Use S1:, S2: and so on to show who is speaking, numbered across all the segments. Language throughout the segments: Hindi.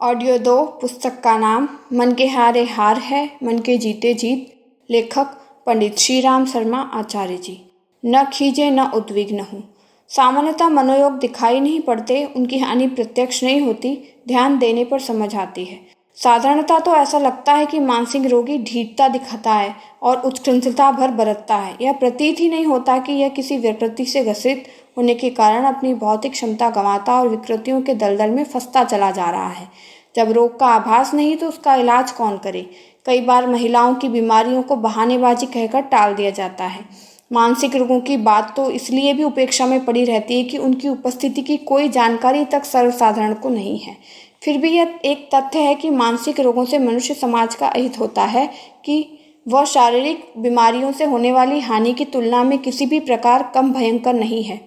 S1: ऑडियो 2 पुस्तक का नाम मन के हारे हार है, मन के जीते जीत। लेखक पंडित श्री राम शर्मा आचार्य जी। न खीजे न उद्विग्न हूँ। सामान्यतः मनोयोग दिखाई नहीं पड़ते, उनकी हानि प्रत्यक्ष नहीं होती, ध्यान देने पर समझ आती है। साधारणतः तो ऐसा लगता है कि मानसिक रोगी ढीठता दिखाता है और उच्छृंखलता भर बरतता है। यह प्रतीत ही नहीं होता कि यह किसी विकृति से ग्रसित होने के कारण अपनी भौतिक क्षमता गंवाता और विकृतियों के दलदल में फंसता चला जा रहा है। जब रोग का आभास नहीं तो उसका इलाज कौन करे। कई बार महिलाओं की बीमारियों को बहानेबाजी कहकर टाल दिया जाता है। मानसिक रोगों की बात तो इसलिए भी उपेक्षा में पड़ी रहती है कि उनकी उपस्थिति की कोई जानकारी तक सर्वसाधारण को नहीं है। फिर भी यह एक तथ्य है कि मानसिक रोगों से मनुष्य समाज का अहित होता है कि वह शारीरिक बीमारियों से होने वाली हानि की तुलना में किसी भी प्रकार कम भयंकर नहीं है।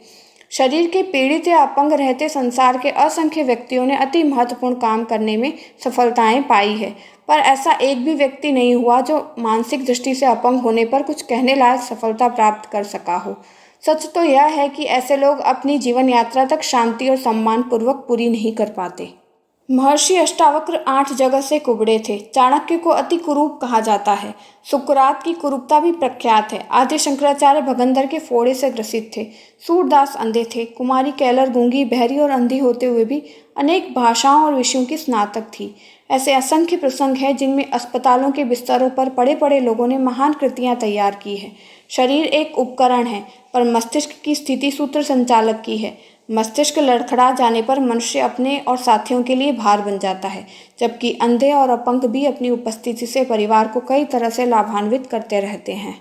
S1: शरीर के पीड़ित या अपंग रहते संसार के असंख्य व्यक्तियों ने अति महत्वपूर्ण काम करने में सफलताएं पाई है, पर ऐसा एक भी व्यक्ति नहीं हुआ जो मानसिक दृष्टि से अपंग होने पर कुछ कहने लायक सफलता प्राप्त कर सका हो। सच तो यह है कि ऐसे लोग अपनी जीवन यात्रा तक शांति और सम्मान पूर्वक पूरी नहीं कर पाते। महर्षि अष्टावक्र 8 जगह से कुबड़े थे। चाणक्य को अति कुरूप कहा जाता है। सुकरात की कुरूपता भी प्रख्यात है। आदि शंकराचार्य भगंदर के फोड़े से ग्रसित थे। सूरदास अंधे थे। कुमारी कैलर गूंगी, बहरी और अंधी होते हुए भी अनेक भाषाओं और विषयों की स्नातक थी। ऐसे असंख्य प्रसंग हैं जिनमें अस्पतालों के बिस्तरों पर पड़े पड़े लोगों ने महान कृतियां तैयार की है। शरीर एक उपकरण है, पर मस्तिष्क की स्थिति सूत्र संचालक की है। मस्तिष्क लड़खड़ा जाने पर मनुष्य अपने और साथियों के लिए भार बन जाता है, जबकि अंधे और अपंग भी अपनी उपस्थिति से परिवार को कई तरह से लाभान्वित करते रहते हैं।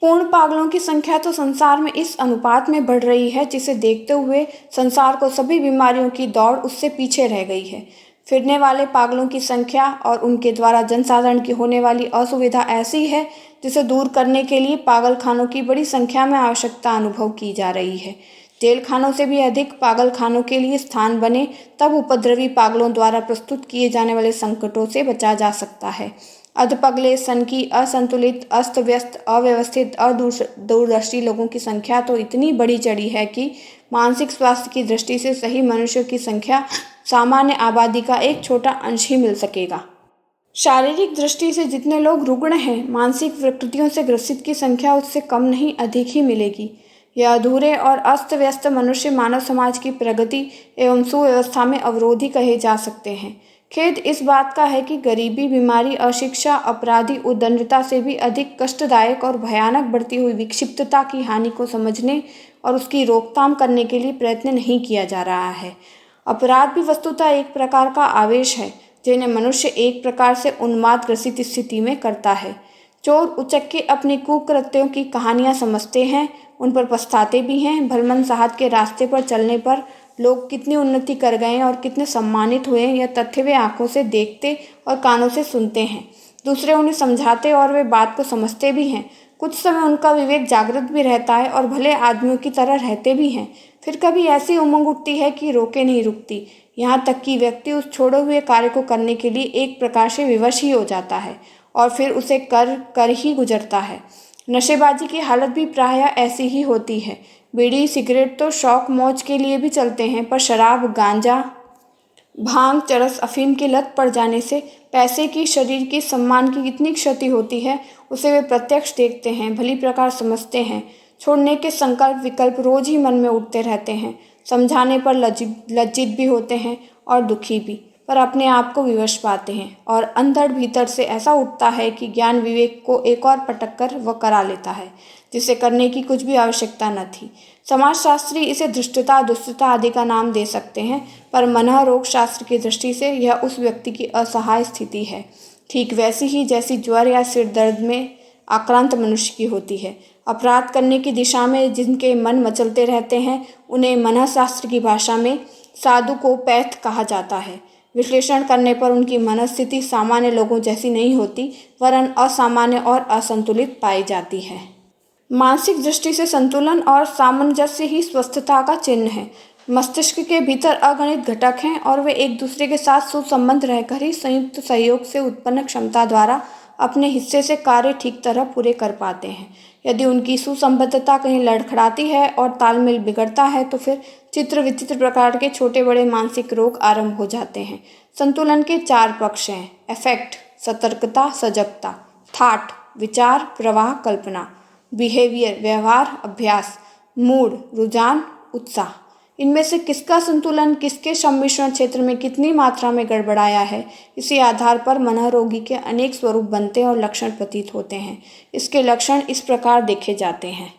S1: पूर्ण पागलों की संख्या तो संसार में इस अनुपात में बढ़ रही है जिसे देखते हुए संसार को सभी बीमारियों की दौड़ उससे पीछे रह गई है। फिरने वाले पागलों की संख्या और उनके द्वारा जनसाधारण की होने वाली असुविधा ऐसी है जिसे दूर करने के लिए पागल खानों की बड़ी संख्या में आवश्यकता अनुभव की जा रही है। जेल खानों से भी अधिक पागल खानों के लिए स्थान बने, तब उपद्रवी पागलों द्वारा प्रस्तुत किए जाने वाले संकटों से बचा जा सकता है। अधपगले, सनकी, असंतुलित, अस्त व्यस्त, अव्यवस्थित, दूरदर्शी लोगों की संख्या तो इतनी बढ़ी चढ़ी है कि मानसिक स्वास्थ्य की दृष्टि से सही मनुष्यों की संख्या सामान्य आबादी का एक छोटा अंश ही मिल सकेगा। शारीरिक दृष्टि से जितने लोग रुग्ण हैं, मानसिक विकृतियों से ग्रसित की संख्या उससे कम नहीं अधिक ही मिलेगी। यह अधूरे और अस्त व्यस्त मनुष्य मानव समाज की प्रगति एवं सुव्यवस्था में अवरोधी कहे जा सकते हैं। खेद इस बात का है कि गरीबी, बीमारी, अशिक्षा, अपराधी, उद्दंडता से भी अधिक कष्टदायक और भयानक बढ़ती हुई विक्षिप्तता की हानि को समझने और उसकी रोकथाम करने के लिए प्रयत्न नहीं किया जा रहा है। अपराध भी वस्तुतः एक प्रकार का आवेश है, जिन्हें मनुष्य एक प्रकार से उन्माद ग्रसित स्थिति में करता है। चोर उचक्के अपने कुकृत्यों की कहानियां समझते हैं, उन पर पछताते भी हैं। भलमन साहब के रास्ते पर चलने पर लोग कितनी उन्नति कर गए और कितने सम्मानित हुए, यह तथ्य वे आंखों से देखते और कानों से सुनते हैं। दूसरे उन्हें समझाते और वे बात को समझते भी हैं। कुछ समय उनका विवेक जागृत भी रहता है और भले आदमियों की तरह रहते भी हैं। फिर कभी ऐसी उमंग उठती है कि रोके नहीं रुकती, यहाँ तक कि व्यक्ति उस छोड़े हुए कार्य को करने के लिए एक प्रकार से विवश ही हो जाता है और फिर उसे कर ही गुजरता है। नशेबाजी की हालत भी प्रायः ऐसी ही होती है। बीड़ी सिगरेट तो शौक मौज के लिए भी चलते हैं, पर शराब, गांजा, भांग, चरस, अफीम की लत पड़ जाने से पैसे की, शरीर की, सम्मान की कितनी क्षति होती है उसे वे प्रत्यक्ष देखते हैं, भली प्रकार समझते हैं। छोड़ने के संकल्प विकल्प रोज ही मन में उठते रहते हैं। समझाने पर लज्जित भी होते हैं और दुखी भी, पर अपने आप को विवश पाते हैं और अंधड़ भीतर से ऐसा उठता है कि ज्ञान विवेक को एक और पटक कर वह करा लेता है जिसे करने की कुछ भी आवश्यकता न थी। समाजशास्त्री इसे धृष्टता, दुष्टता आदि का नाम दे सकते हैं, पर मनः रोग शास्त्र की दृष्टि से यह उस व्यक्ति की असहाय स्थिति है, ठीक वैसी ही जैसी ज्वर या सिर दर्द में आक्रांत मनुष्य की होती है। अपराध करने की दिशा में जिनके मन मचलते रहते हैं, उन्हें मनःशास्त्र की भाषा में साधु को पैथ कहा जाता है। विश्लेषण करने पर उनकी मनस्थिति सामान्य लोगों जैसी नहीं होती, वरन असामान्य और असंतुलित पाई जाती है। मानसिक दृष्टि से संतुलन और सामंजस्य ही स्वस्थता का चिन्ह है। मस्तिष्क के भीतर अगणित घटक हैं और वे एक दूसरे के साथ सुसंबद्ध रहकर ही संयुक्त सहयोग से उत्पन्न क्षमता द्वारा अपने हिस्से से कार्य ठीक तरह पूरे कर पाते हैं। यदि उनकी सुसंबद्धता कहीं लड़खड़ाती है और तालमेल बिगड़ता है तो फिर चित्र विचित्र प्रकार के छोटे बड़े मानसिक रोग आरंभ हो जाते हैं। संतुलन के 4 पक्ष हैं: अफेक्ट सतर्कता सजगता, थॉट विचार प्रवाह कल्पना, बिहेवियर व्यवहार अभ्यास, मूड रुझान उत्साह। इनमें से किसका संतुलन किसके सम्मिश्रण क्षेत्र में कितनी मात्रा में गड़बड़ाया है, इसी आधार पर मनोरोगी के अनेक स्वरूप बनते और लक्षण प्रतीत होते हैं। इसके लक्षण इस प्रकार देखे जाते हैं।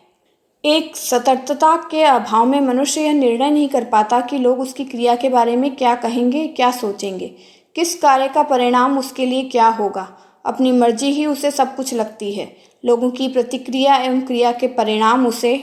S1: 1. सतर्कता के अभाव में मनुष्य यह निर्णय नहीं कर पाता कि लोग उसकी क्रिया के बारे में क्या कहेंगे, क्या सोचेंगे, किस कार्य का परिणाम उसके लिए क्या होगा। अपनी मर्जी ही उसे सब कुछ लगती है। लोगों की प्रतिक्रिया एवं क्रिया के परिणाम उसे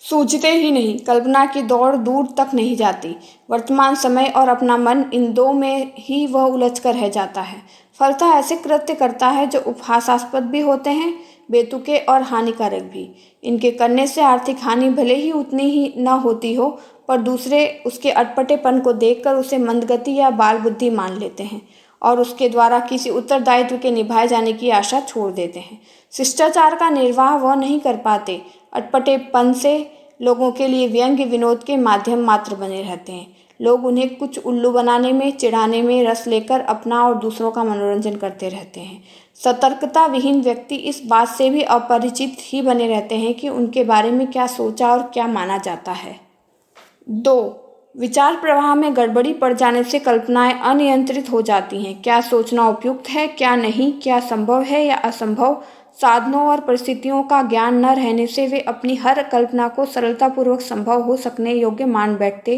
S1: सूझते ही नहीं। कल्पना की दौड़ दूर तक नहीं जाती। वर्तमान समय और अपना मन, इन दो में ही वह उलझकर रह जाता है। फलतः ऐसे कृत्य करता है जो उपहासास्पद भी होते हैं, बेतुके और हानिकारक भी। इनके करने से आर्थिक हानि भले ही उतनी ही न होती हो, पर दूसरे उसके अटपटेपन को देखकर उसे मंदगति या बाल बुद्धि मान लेते हैं और उसके द्वारा किसी उत्तरदायित्व के निभाए जाने की आशा छोड़ देते हैं। शिष्टाचार का निर्वाह वह नहीं कर पाते। अटपटेपन से लोगों के लिए व्यंग्य विनोद के माध्यम मात्र बने रहते हैं। लोग उन्हें कुछ उल्लू बनाने में, चिढ़ाने में रस लेकर अपना और दूसरों का मनोरंजन करते रहते हैं। सतर्कता विहीन व्यक्ति इस बात से भी अपरिचित ही बने रहते हैं कि उनके बारे में क्या सोचा और क्या माना जाता है। 2. विचार प्रवाह में गड़बड़ी पड़ जाने से कल्पनाएं अनियंत्रित हो जाती हैं। क्या सोचना उपयुक्त है, क्या नहीं, क्या संभव है या असंभव। साधनों और परिस्थितियों का ज्ञान न रहने से वे अपनी हर कल्पना को सरलतापूर्वक संभव हो सकने योग्य मान बैठते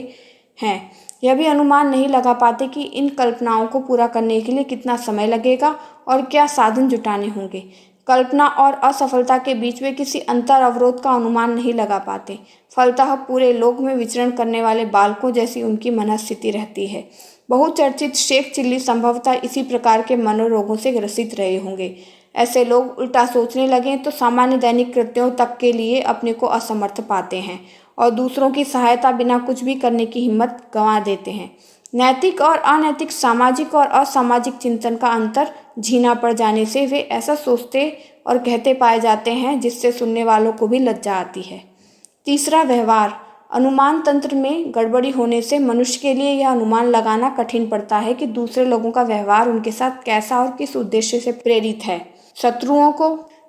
S1: हैं। यह भी अनुमान नहीं लगा पाते कि इन कल्पनाओं को पूरा करने के लिए कितना समय लगेगा और क्या साधन जुटाने होंगे। कल्पना और असफलता के बीच वे किसी अंतर अवरोध का अनुमान नहीं लगा पाते। फलतः पूरे लोक में विचरण करने वाले बालकों जैसी उनकी मनस्थिति रहती है। बहुचर्चित शेख चिल्ली संभवतः इसी प्रकार के मनोरोगों से ग्रसित रहे होंगे। ऐसे लोग उल्टा सोचने लगें तो सामान्य दैनिक कृत्यों तक के लिए अपने को असमर्थ पाते हैं और दूसरों की सहायता बिना कुछ भी करने की हिम्मत गंवा देते हैं। नैतिक और अनैतिक, सामाजिक और असामाजिक चिंतन का अंतर झीना पड़ जाने से वे ऐसा सोचते और कहते पाए जाते हैं जिससे सुनने वालों को भी लज्जा आती है। 3. व्यवहार अनुमान तंत्र में गड़बड़ी होने से मनुष्य के लिए यह अनुमान लगाना कठिन पड़ता है कि दूसरे लोगों का व्यवहार उनके साथ कैसा और किस उद्देश्य से प्रेरित है। शत्रुओं को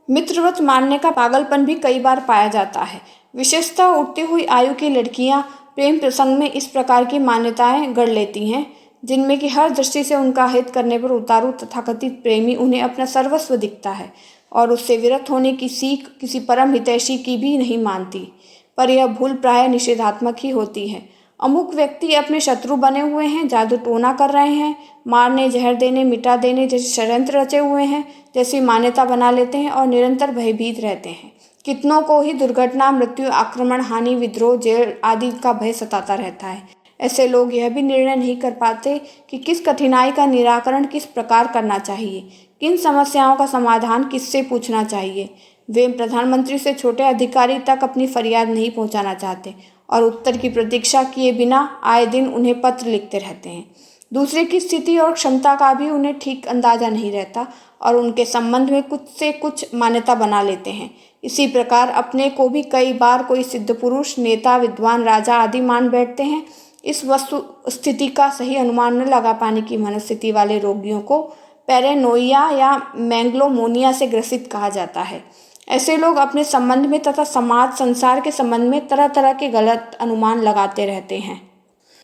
S1: मित्रवत मानने का पागलपन भी कई बार पाया जाता है। विशेषतः उठती हुई आयु की लड़कियां प्रेम प्रसंग में इस प्रकार की मान्यताएं गढ़ लेती हैं, जिनमें कि हर दृष्टि से उनका हित करने पर उतारू तथाकथित प्रेमी उन्हें अपना सर्वस्व दिखता है और उससे विरक्त होने की सीख किसी परम हितैषी की भी नहीं मानती। पर यह भूल प्राय निषेधात्मक ही होती है। अमुक व्यक्ति अपने शत्रु बने हुए हैं, जादू टोना कर रहे हैं, मारने, जहर देने, मिटा देने जैसे षड्यंत्र रचे हुए हैं, जैसी मान्यता बना लेते हैं और निरंतर भयभीत रहते हैं। कितनों को ही दुर्घटना, मृत्यु, आक्रमण, हानि, विद्रोह, जेल आदि का भय सताता रहता है। ऐसे लोग यह भी निर्णय नहीं कर पाते कि किस कठिनाई का निराकरण किस प्रकार करना चाहिए, किन समस्याओं का समाधान किससे पूछना चाहिए। वे प्रधानमंत्री से छोटे अधिकारी तक अपनी फरियाद नहीं पहुंचाना चाहते और उत्तर की प्रतीक्षा किए बिना आए दिन उन्हें पत्र लिखते रहते हैं। दूसरे की स्थिति और क्षमता का भी उन्हें ठीक अंदाजा नहीं रहता और उनके संबंध में कुछ से कुछ मान्यता बना लेते हैं। इसी प्रकार अपने को भी कई बार कोई सिद्ध पुरुष, नेता, विद्वान, राजा आदि मान बैठते हैं। इस वस्तु स्थिति का सही अनुमान न लगा पाने की मनस्थिति वाले रोगियों को पैरेनोइया या मैंग्लोमोनिया से ग्रसित कहा जाता है। ऐसे लोग अपने संबंध में तथा समाज संसार के संबंध में तरह तरह के गलत अनुमान लगाते रहते हैं।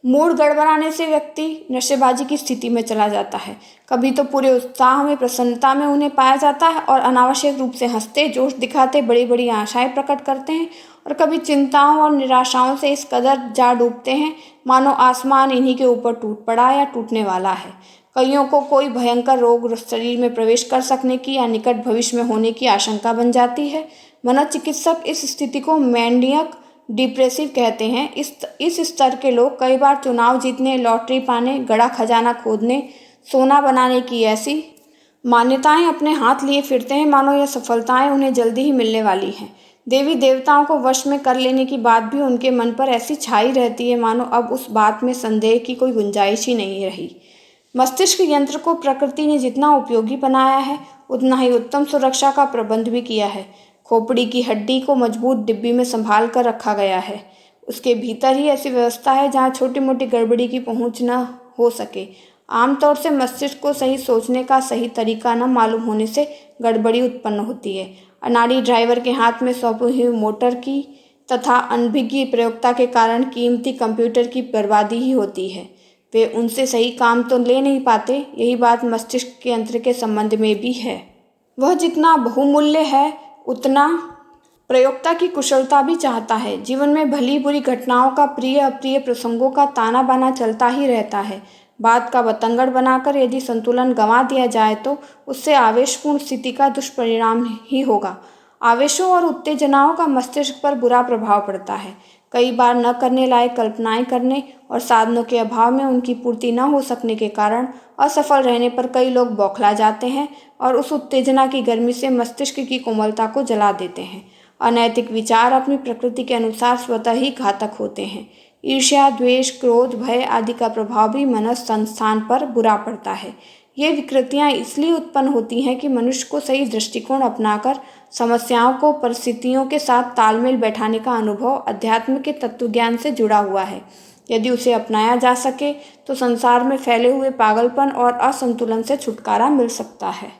S1: मूड गड़बड़ाने से व्यक्ति नशेबाजी की स्थिति में चला जाता है। कभी तो पूरे उत्साह में, प्रसन्नता में उन्हें पाया जाता है और अनावश्यक रूप से हंसते, जोश दिखाते, बड़ी बड़ी आशाएं प्रकट करते हैं और कभी चिंताओं और निराशाओं से इस कदर जा डूबते हैं मानो आसमान इन्हीं के ऊपर टूट पड़ा या टूटने वाला है। कईयों को कोई भयंकर रोग शरीर में प्रवेश कर सकने की या निकट भविष्य में होने की आशंका बन जाती है। मनोचिकित्सक इस स्थिति को मैनियक डिप्रेसिव कहते हैं। इस स्तर के लोग कई बार चुनाव जीतने, लॉटरी पाने, गड़ा खजाना खोदने, सोना बनाने की ऐसी मान्यताएं अपने हाथ लिए फिरते हैं मानो यह सफलताएं उन्हें जल्दी ही मिलने वाली हैं। देवी देवताओं को वश में कर लेने की बात भी उनके मन पर ऐसी छाई रहती है मानो अब उस बात में संदेह की कोई गुंजाइश ही नहीं रही। मस्तिष्क यंत्र को प्रकृति ने जितना उपयोगी बनाया है, उतना ही उत्तम सुरक्षा का प्रबंध भी किया है। खोपड़ी की हड्डी को मजबूत डिब्बी में संभाल कर रखा गया है। उसके भीतर ही ऐसी व्यवस्था है जहाँ छोटी मोटी गड़बड़ी की पहुँच न हो सके। आमतौर से मस्तिष्क को सही सोचने का सही तरीका न मालूम होने से गड़बड़ी उत्पन्न होती है। अनाड़ी ड्राइवर के हाथ में सौंपी हुई मोटर की तथा अनभिज्ञ प्रयोक्ता के कारण कीमती कंप्यूटर की बर्बादी ही होती है। वे उनसे सही काम तो ले नहीं पाते। यही बात मस्तिष्क के यंत्र के संबंध में भी है। वह जितना बहुमूल्य है उतना प्रयोक्ता की कुशलता भी चाहता है। जीवन में भली बुरी घटनाओं का, प्रिय अप्रिय प्रसंगों का ताना बाना चलता ही रहता है। बात का बतंगड़ बनाकर यदि संतुलन गंवा दिया जाए तो उससे आवेशपूर्ण स्थिति का दुष्परिणाम ही होगा। आवेशों और उत्तेजनाओं का मस्तिष्क पर बुरा प्रभाव पड़ता है। कई बार न करने लायक कल्पनाएं करने और साधनों के अभाव में उनकी पूर्ति न हो सकने के कारण असफल रहने पर कई लोग बौखला जाते हैं और उस उत्तेजना की गर्मी से मस्तिष्क की कोमलता को जला देते हैं। अनैतिक विचार अपनी प्रकृति के अनुसार स्वतः ही घातक होते हैं। ईर्ष्या, द्वेष, क्रोध, भय आदि का प्रभाव भी मनस संस्थान पर बुरा पड़ता है। ये विकृतियाँ इसलिए उत्पन्न होती हैं कि मनुष्य को सही दृष्टिकोण अपनाकर समस्याओं को परिस्थितियों के साथ तालमेल बैठाने का अनुभव अध्यात्म के तत्वज्ञान से जुड़ा हुआ है। यदि उसे अपनाया जा सके तो संसार में फैले हुए पागलपन और असंतुलन से छुटकारा मिल सकता है।